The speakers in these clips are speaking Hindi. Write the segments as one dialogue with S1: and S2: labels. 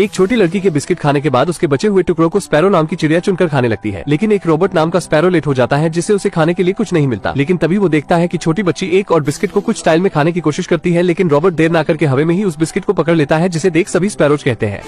S1: एक छोटी लड़की के बिस्किट खाने के बाद उसके बचे हुए टुकड़ों को स्पैरो नाम की चिड़िया चुनकर खाने लगती है, लेकिन एक रोबोट नाम का स्पैरो लेट हो जाता है जिससे उसे खाने के लिए कुछ नहीं मिलता। लेकिन तभी वो देखता है कि छोटी बच्ची एक और बिस्किट को कुछ स्टाइल में खाने की कोशिश करती है, लेकिन रॉबर्ट देर ना करके हवा में ही उस बिस्किट को पकड़ लेता है, जिसे देख सभी स्पैरोज कहते हैं।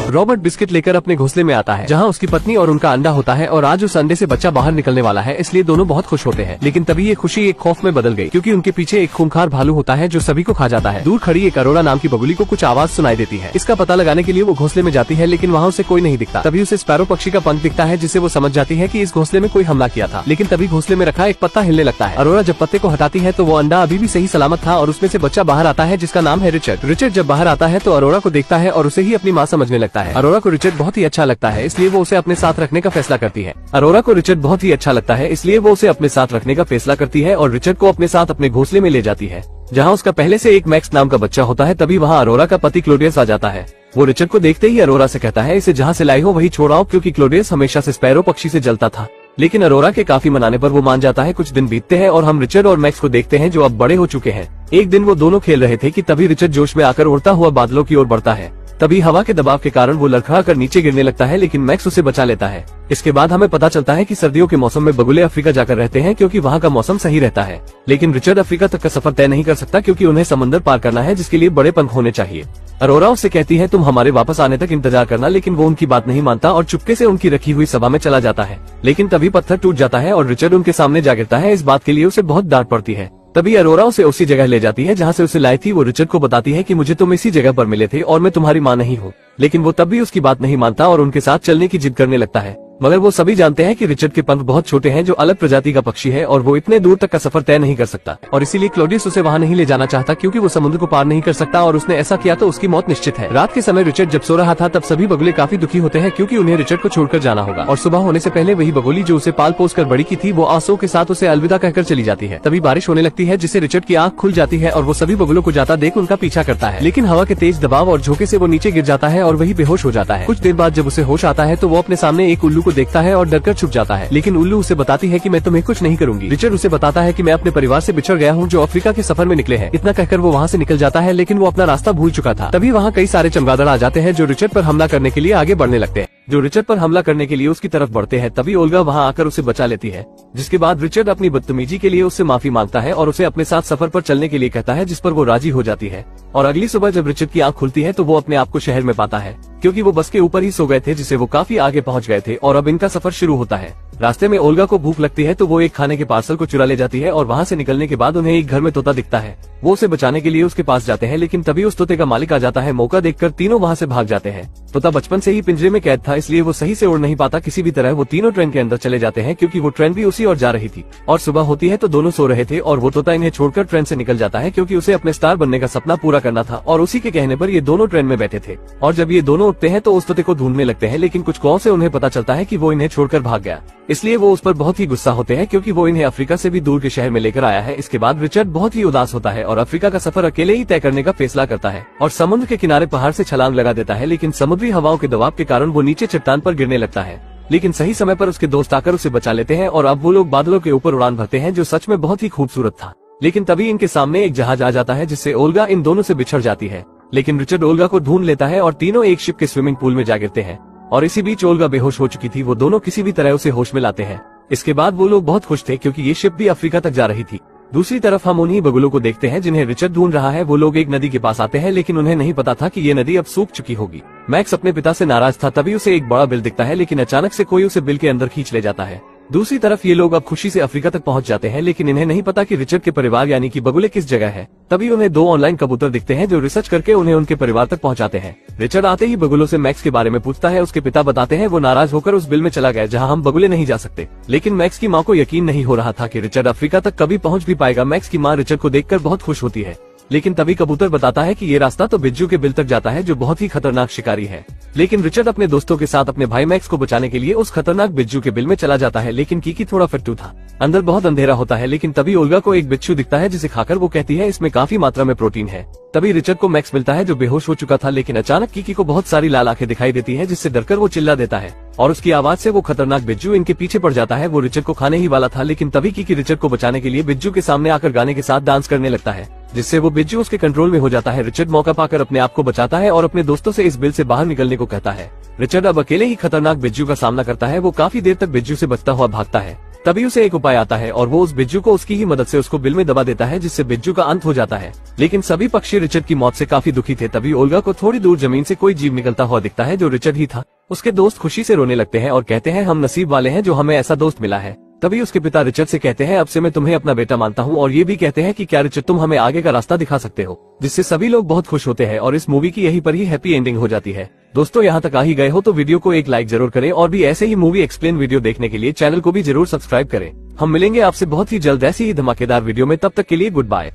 S1: रॉबर्ट बिस्किट लेकर अपने घोंसले में आता है जहां उसकी पत्नी और उनका अंडा होता है, और आज उस अंडे से बच्चा बाहर निकलने वाला है, इसलिए दोनों बहुत खुश होते हैं। लेकिन तभी ये खुशी एक खौफ में बदल गई, क्योंकि उनके पीछे एक खूंखार भालू होता है जो सभी को खा जाता है। दूर खड़ी एक अरोरा नाम की बगुली को कुछ आवाज सुनाई देती है। इसका पता लगाने के लिए वो घोंसले में जाती है, लेकिन वहाँ उसे कोई नहीं दिखता। तभी उसे स्पैरो पक्षी का पंख दिखता है, जिससे वो समझ जाती है कि इस घोंसले में कोई हमला किया था। लेकिन तभी घोंसले में रखा एक पत्ता हिलने लगता है। अरोरा जब पत्ते को हटाती है तो वो अंडा अभी भी सही सलामत था और उसमें से बच्चा बाहर आता है जिसका नाम है रिचर्ड। रिचर्ड जब बाहर आता है तो अरोरा को देखता है और उसे ही अपनी माँ समझने लगता है। अरोरा को रिचर्ड बहुत ही अच्छा लगता है, इसलिए वो उसे अपने साथ रखने का फैसला करती है। अरोरा को रिचर्ड बहुत ही अच्छा लगता है, इसलिए वो उसे अपने साथ रखने का फैसला करती है और रिचर्ड को अपने साथ अपने घोंसले में ले जाती है, जहाँ उसका पहले से एक मैक्स नाम का बच्चा होता है। तभी वहाँ अरोरा का पति क्लोडियस आ जाता है। वो रिचर्ड को देखते ही अरोरा से कहता है, इसे जहाँ से लाई हो वही छोड़ आओ, क्योंकि क्लोडियस हमेशा से स्पैरो पक्षी से जलता था। लेकिन अरोरा के काफी मनाने पर वो मान जाता है। कुछ दिन बीतते हैं और हम रिचर्ड और मैक्स को देखते हैं जो अब बड़े हो चुके हैं। एक दिन वो दोनों खेल रहे थे कि तभी रिचर्ड जोश में आकर उड़ता हुआ बादलों की ओर बढ़ता है। तभी हवा के दबाव के कारण वो लड़खड़ा कर नीचे गिरने लगता है, लेकिन मैक्स उसे बचा लेता है। इसके बाद हमें पता चलता है कि सर्दियों के मौसम में बगुले अफ्रीका जाकर रहते हैं, क्योंकि वहाँ का मौसम सही रहता है। लेकिन रिचर्ड अफ्रीका तक का सफर तय नहीं कर सकता, क्योंकि उन्हें समंदर पार करना है, जिसके लिए बड़े पंख होने चाहिए। अरोरा उससे कहती है, तुम हमारे वापस आने तक इंतजार करना, लेकिन वो उनकी बात नहीं मानता और चुपके से उनकी रखी हुई सभा में चला जाता है। लेकिन तभी पत्थर टूट जाता है और रिचर्ड उनके सामने जा गिरता है। इस बात के लिए उसे बहुत डांट पड़ती है। तभी अरोरा उसे उसी जगह ले जाती है जहाँ से उसे लाई थी। वो रिचर्ड को बताती है कि मुझे तुम इसी जगह पर मिले थे और मैं तुम्हारी माँ नहीं हूँ। लेकिन वो तब भी उसकी बात नहीं मानता और उनके साथ चलने की जिद करने लगता है। मगर वो सभी जानते हैं कि रिचर्ड के पंख बहुत छोटे हैं, जो अलग प्रजाति का पक्षी है, और वो इतने दूर तक का सफर तय नहीं कर सकता, और इसीलिए क्लोडियस उसे वहाँ नहीं ले जाना चाहता, क्योंकि वो समुद्र को पार नहीं कर सकता, और उसने ऐसा किया तो उसकी मौत निश्चित है। रात के समय रिचर्ड जब सो रहा था तब सभी बगुले काफी दुखी होते हैं, क्योंकि उन्हें रिचर्ड को छोड़कर जाना होगा। और सुबह होने से पहले वही बगुली जो उसे पाल पोस कर बड़ी की थी, वो आंसू के साथ उसे अलविदा कहकर चली जाती है। तभी बारिश होने लगती है, जिससे रिचर्ड की आँख खुल जाती है और वो सभी बगुलों को जाता देख उनका पीछा करता है। लेकिन हवा के तेज दबाव और झोंके से वो नीचे गिर जाता है और वही बेहोश हो जाता है। कुछ देर बाद जब उसे होश आता है तो वो अपने सामने एक उल्लू को देखता है और डरकर छुप जाता है। लेकिन उल्लू उसे बताती है कि मैं तुम्हें कुछ नहीं करूंगी। रिचर्ड उसे बताता है कि मैं अपने परिवार से बिछड़ गया हूँ, जो अफ्रीका के सफर में निकले हैं। इतना कहकर वो वहाँ से निकल जाता है, लेकिन वो अपना रास्ता भूल चुका था। तभी वहाँ कई सारे चमगादड़ आ जाते हैं जो रिचर्ड पर हमला करने के लिए आगे बढ़ने लगते हैं। जो रिचर्ड पर हमला करने के लिए उसकी तरफ बढ़ते हैं, तभी ओल्गा वहाँ आकर उसे बचा लेती है। जिसके बाद रिचर्ड अपनी बदतमीजी के लिए उससे माफी मांगता है और उसे अपने साथ सफर पर चलने के लिए कहता है, जिस पर वो राजी हो जाती है। और अगली सुबह जब रिचर्ड की आँख खुलती है तो वो अपने आप को शहर में पाता है, क्योंकि वो बस के ऊपर ही सो गए थे, जिससे वो काफी आगे पहुंच गए थे और अब इनका सफर शुरू होता है। रास्ते में ओल्गा को भूख लगती है तो वो एक खाने के पार्सल को चुरा ले जाती है, और वहाँ से निकलने के बाद उन्हें एक घर में तोता दिखता है। वो उसे बचाने के लिए उसके पास जाते हैं, लेकिन तभी उस तोते का मालिक आ जाता है। मौका देखकर तीनों वहाँ से भाग जाते हैं। तोता बचपन से ही पिंजरे में कैद था, इसलिए वो सही से उड़ नहीं पाता। किसी भी तरह वो तीनों ट्रेन के अंदर चले जाते हैं, क्योंकि वो ट्रेन भी उसी ओर जा रही थी। और सुबह होती है तो दोनों सो रहे थे और वो तोता इन्हें छोड़कर ट्रेन से निकल जाता है, क्योंकि उसे अपने स्टार बनने का सपना पूरा करना था। और उसी के कहने पर ये दोनों ट्रेन में बैठे थे। और जब ये दोनों उठते हैं तो उस तोते को ढूंढने लगते हैं, लेकिन कुछ कौओं से उन्हें पता चलता है कि वो इन्हें छोड़कर भाग गया। इसलिए वो उस पर बहुत ही गुस्सा होते हैं, क्योंकि वो इन्हें अफ्रीका से भी दूर के शहर में लेकर आया है। इसके बाद रिचर्ड बहुत ही उदास होता है और अफ्रीका का सफर अकेले ही तय करने का फैसला करता है और समुद्र के किनारे पहाड़ से छलांग लगा देता है। लेकिन समुद्री हवाओं के दबाव के कारण वो नीचे चट्टान पर गिरने लगता है। लेकिन सही समय पर उसके दोस्त आकर उसे बचा लेते हैं और अब वो लोग बादलों के ऊपर उड़ान भरते हैं, जो सच में बहुत ही खूबसूरत था। लेकिन तभी इनके सामने एक जहाज आ जाता है, जिससे ओल्गा इन दोनों से बिछड़ जाती है। लेकिन रिचर्ड ओल्गा को ढूंढ लेता है और तीनों एक शिप के स्विमिंग पूल में जा गिरते हैं। और इसी बीच ओल्गा बेहोश हो चुकी थी। वो दोनों किसी भी तरह उसे होश में लाते हैं। इसके बाद वो लोग बहुत खुश थे, क्योंकि ये शिप भी अफ्रीका तक जा रही थी। दूसरी तरफ हम उन्हीं बगुलों को देखते हैं जिन्हें रिचर्ड ढूंढ रहा है। वो लोग एक नदी के पास आते हैं, लेकिन उन्हें नहीं पता था कि ये नदी अब सूख चुकी होगी। मैक्स अपने पिता से नाराज था। तभी उसे एक बड़ा बिल दिखता है, लेकिन अचानक से कोई उसे बिल के अंदर खींच ले जाता है। दूसरी तरफ ये लोग अब खुशी से अफ्रीका तक पहुंच जाते हैं, लेकिन इन्हें नहीं पता कि रिचर्ड के परिवार यानी कि बगुले किस जगह है। तभी उन्हें 2 ऑनलाइन कबूतर दिखते हैं, जो रिसर्च करके उन्हें उनके परिवार तक पहुंचाते हैं। रिचर्ड आते ही बगुलों से मैक्स के बारे में पूछता है। उसके पिता बताते हैं वो नाराज होकर उस बिल में चला गया जहां हम बगुले नहीं जा सकते। लेकिन मैक्स की माँ को यकीन नहीं हो रहा था कि रिचर्ड अफ्रीका तक कभी पहुँच भी पाएगा। मैक्स की माँ रिचर्ड को देखकर बहुत खुश होती है, लेकिन तभी कबूतर बताता है कि ये रास्ता तो बिज्जू के बिल तक जाता है, जो बहुत ही खतरनाक शिकारी है। लेकिन रिचर्ड अपने दोस्तों के साथ अपने भाई मैक्स को बचाने के लिए उस खतरनाक बिज्जू के बिल में चला जाता है। लेकिन कीकी थोड़ा फट्टू था। अंदर बहुत अंधेरा होता है, लेकिन तभी ओल्गा को एक बिच्छू दिखता है, जिसे खाकर वो कहती है इसमें काफी मात्रा में प्रोटीन है। तभी रिचर्ड को मैक्स मिलता है, जो बेहोश हो चुका था। लेकिन अचानक कीकी को बहुत सारी लाल आंखें दिखाई देती है, जिससे डरकर वो चिल्ला देता है और उसकी आवाज से वो खतरनाक बिज्जू इनके पीछे पड़ जाता है। वो रिचर्ड को खाने ही वाला था, लेकिन तभी कीकी रिचर्ड को बचाने के लिए बिज्जू के सामने आकर गाने के साथ डांस करने लगता है। जिससे वो बिज्जू उसके कंट्रोल में हो जाता है। रिचर्ड मौका पाकर अपने आप को बचाता है और अपने दोस्तों से इस बिल से बाहर निकलने को कहता है। रिचर्ड अब अकेले ही खतरनाक बिज्जू का सामना करता है। वो काफी देर तक बिज्जू से बचता हुआ भागता है। तभी उसे एक उपाय आता है और वो उस बिज्जू को उसकी ही मदद से उसको बिल में दबा देता है, जिससे बिज्जू का अंत हो जाता है। लेकिन सभी पक्षी रिचर्ड की मौत से काफी दुखी थे। तभी ओल्गा को थोड़ी दूर जमीन से कोई जीव निकलता हुआ दिखता है, जो रिचर्ड ही था। उसके दोस्त खुशी से रोने लगते हैं और कहते हैं हम नसीब वाले हैं जो हमें ऐसा दोस्त मिला है। तभी उसके पिता रिचर्ड से कहते हैं अब से मैं तुम्हें अपना बेटा मानता हूँ, और ये भी कहते हैं कि क्या रिचर्ड तुम हमें आगे का रास्ता दिखा सकते हो, जिससे सभी लोग बहुत खुश होते हैं और इस मूवी की यहीं पर ही हैप्पी एंडिंग हो जाती है। दोस्तों यहाँ तक आ ही गए हो तो वीडियो को एक लाइक जरूर करें और भी ऐसे ही मूवी एक्सप्लेन वीडियो देखने के लिए चैनल को भी जरूर सब्सक्राइब करें। हम मिलेंगे आपसे बहुत ही जल्द ऐसी ही धमाकेदार वीडियो में, तब तक के लिए गुड बाय।